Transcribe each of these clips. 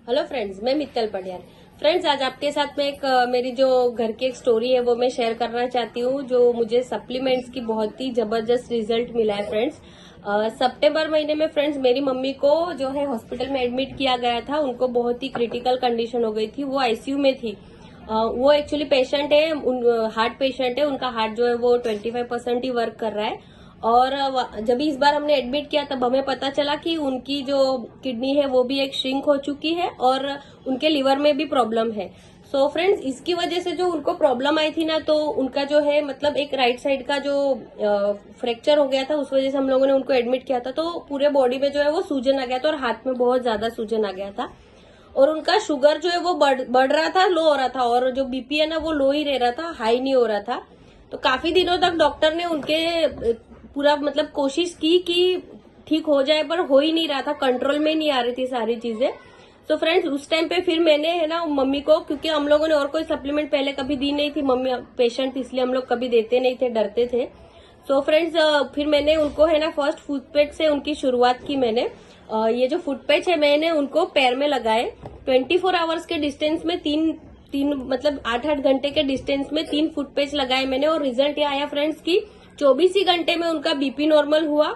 Hello friends, मैं Mittal Patial. Friends, आज आपके साथ में एक मेरी जो घर की एक स्टोरी है वो मैं शेयर करना चाहती हूँ, जो मुझे सप्लीमेंट्स की बहुत ही जबरदस्त रिजल्ट मिला है। फ्रेंड्स, सितंबर महीने में फ्रेंड्स मेरी मम्मी को जो है हॉस्पिटल में एडमिट किया गया था। उनको बहुत ही क्रिटिकल कंडीशन हो गई थी, वो आईसीयू में थी। वो एक्चुअली पेशेंट है, हार्ट पेशेंट है। उनका हार्ट जो है वो 25% ही वर्क कर रहा है। और जब इस बार हमने एडमिट किया तब हमें पता चला कि उनकी जो किडनी है वो भी एक श्रिंक हो चुकी है और उनके लिवर में भी प्रॉब्लम है। सो फ्रेंड्स, इसकी वजह से जो उनको प्रॉब्लम आई थी ना, तो उनका जो है मतलब एक राइट साइड का जो फ्रैक्चर हो गया था, उस वजह से हम लोगों ने उनको एडमिट किया था। तो पूरे बॉडी में जो है वो सूजन आ गया था और हाथ में बहुत ज्यादा सूजन आ गया था। और उनका शुगर जो है वो बढ़ रहा था, लो हो रहा था, और जो बीपी है ना वो लो ही रह रहा था, हाई नहीं हो रहा था। तो काफी दिनों तक डॉक्टर ने उनके पूरा मतलब कोशिश की कि ठीक हो जाए, पर हो ही नहीं रहा था, कंट्रोल में नहीं आ रही थी सारी चीजें। तो फ्रेंड्स, उस टाइम पे फिर मैंने है ना मम्मी को, क्योंकि हम लोगों ने और कोई सप्लीमेंट पहले कभी दी नहीं थी, मम्मी पेशेंट इसलिए हम लोग कभी देते नहीं थे, डरते थे। तो फ्रेंड्स, फिर मैंने उनको है ना फर्स्ट फुट पैच से उनकी शुरुआत की मैंने। ये जो फुट पैच है मैंने उनको पैर में लगाए। 24 आवर्स के डिस्टेंस में तीन मतलब 8-8 घंटे के डिस्टेंस में 3 फुट पैच लगाए मैंने। और रिजल्ट ये आया फ्रेंड्स की 24 ही घंटे में उनका बीपी नॉर्मल हुआ,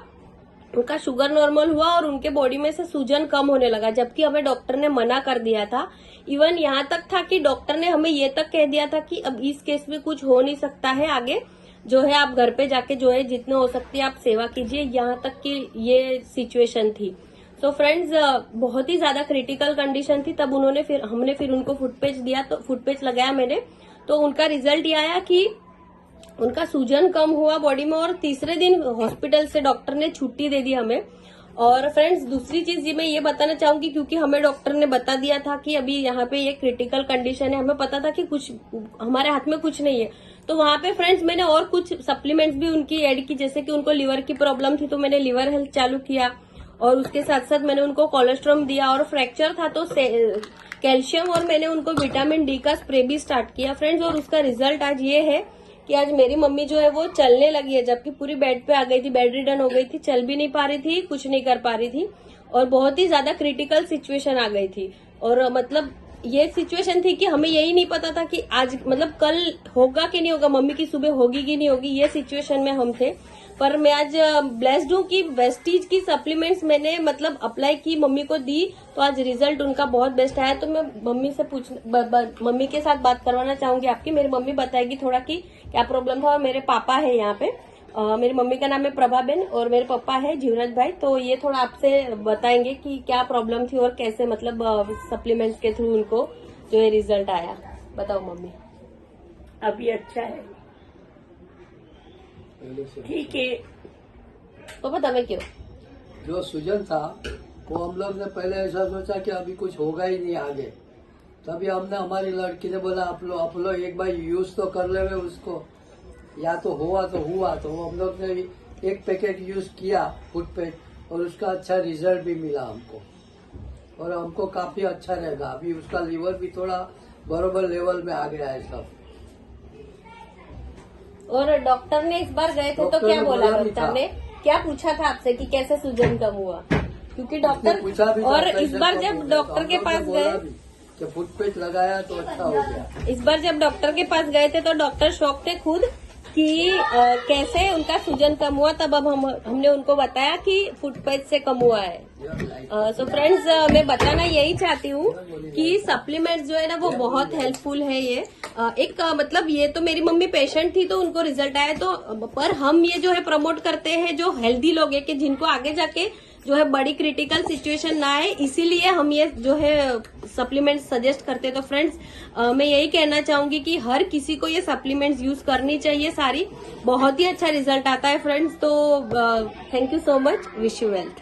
उनका शुगर नॉर्मल हुआ और उनके बॉडी में से सूजन कम होने लगा, जबकि हमें डॉक्टर ने मना कर दिया था। इवन यहाँ तक था कि डॉक्टर ने हमें ये तक कह दिया था कि अब इस केस में कुछ हो नहीं सकता है, आगे जो है आप घर पे जाके जो है जितने हो सकती है आप सेवा कीजिए, यहाँ तक की ये सिचुएशन थी। तो फ्रेंड्स, बहुत ही ज्यादा क्रिटिकल कंडीशन थी। तब हमने फिर उनको फुटपेच दिया, तो फुटपेच लगाया मैंने। तो उनका रिजल्ट ये आया कि उनका सूजन कम हुआ बॉडी में, और तीसरे दिन हॉस्पिटल से डॉक्टर ने छुट्टी दे दी हमें। और फ्रेंड्स, दूसरी चीज मैं ये बताना चाहूंगी, क्योंकि हमें डॉक्टर ने बता दिया था कि अभी यहाँ पे ये क्रिटिकल कंडीशन है, हमें पता था कि कुछ हमारे हाथ में कुछ नहीं है। तो वहां पे फ्रेंड्स मैंने और कुछ सप्लीमेंट्स भी उनकी ऐड की, जैसे कि उनको लिवर की प्रॉब्लम थी तो मैंने लिवर हेल्थ चालू किया, और उसके साथ साथ मैंने उनको कोलेस्ट्रॉम दिया, और फ्रैक्चर था तो कैल्शियम, और मैंने उनको विटामिन डी का स्प्रे भी स्टार्ट किया फ्रेंड्स। और उसका रिजल्ट आज ये है कि आज मेरी मम्मी जो है वो चलने लगी है, जबकि पूरी बेड पे आ गई थी, बेड रिडन हो गई थी, चल भी नहीं पा रही थी, कुछ नहीं कर पा रही थी, और बहुत ही ज्यादा क्रिटिकल सिचुएशन आ गई थी। और मतलब ये सिचुएशन थी कि हमें यही नहीं पता था कि आज मतलब कल होगा कि नहीं होगा, मम्मी की सुबह होगी कि नहीं होगी, ये सिचुएशन में हम थे। पर मैं आज ब्लेस्ड हूँ कि वेस्टीज की सप्लीमेंट्स मैंने मतलब अप्लाई की, मम्मी को दी, तो आज रिजल्ट उनका बहुत बेस्ट आया। तो मैं मम्मी के साथ बात करवाना चाहूंगी आपकी। मेरी मम्मी बताएगी थोड़ा कि क्या प्रॉब्लम था। और मेरे पापा है यहाँ पे, मेरी मम्मी का नाम है प्रभाबेन और मेरे पापा है जीवराज भाई। तो ये थोड़ा आपसे बताएंगे कि क्या प्रॉब्लम थी और कैसे मतलब सप्लीमेंट्स के थ्रू उनको जो है रिजल्ट आया। बताओ मम्मी। अभी अच्छा है, ठीक है। तो बतावे क्यों जो सूजन था वो हम लोग ने पहले ऐसा सोचा कि अभी कुछ होगा ही नहीं आगे। तभी हमने, हमारी लड़की ने बोला आप लोग एक बार यूज तो कर ले उसको, या तो हुआ तो हुआ। तो हम लोग ने एक पैकेट यूज किया फुट पैच, और उसका अच्छा रिजल्ट भी मिला हमको, और हमको काफी अच्छा रहेगा। अभी उसका लीवर भी थोड़ा बराबर लेवल में आ गया है सब। और डॉक्टर ने इस बार गए थे तो क्या बोला डॉक्टर ने, क्या पूछा था आपसे कि कैसे सूजन कम हुआ? क्योंकि डॉक्टर पूछा भी था, और इस बार जब डॉक्टर के पास गए, जब फुट पैच लगाया तो अच्छा हो गया। इस बार जब डॉक्टर के पास गए थे तो डॉक्टर शॉक थे खुद कि कैसे उनका सूजन कम हुआ। तब अब हमने उनको बताया कि फुट पैच से कम हुआ है। सो फ्रेंड्स, मैं बताना यही चाहती हूँ कि सप्लीमेंट्स जो है ना वो बहुत हेल्पफुल है। ये मतलब ये तो मेरी मम्मी पेशेंट थी तो उनको रिजल्ट आया, तो पर हम ये जो है प्रमोट करते हैं जो हेल्दी लोग है, कि जिनको आगे जाके जो है बड़ी क्रिटिकल सिचुएशन ना आए, इसीलिए हम ये जो है सप्लीमेंट सजेस्ट करते हैं। तो फ्रेंड्स, मैं यही कहना चाहूंगी कि हर किसी को ये सप्लीमेंट्स यूज करनी चाहिए सारी, बहुत ही अच्छा रिजल्ट आता है फ्रेंड्स। तो thank you so much, wish you wealth.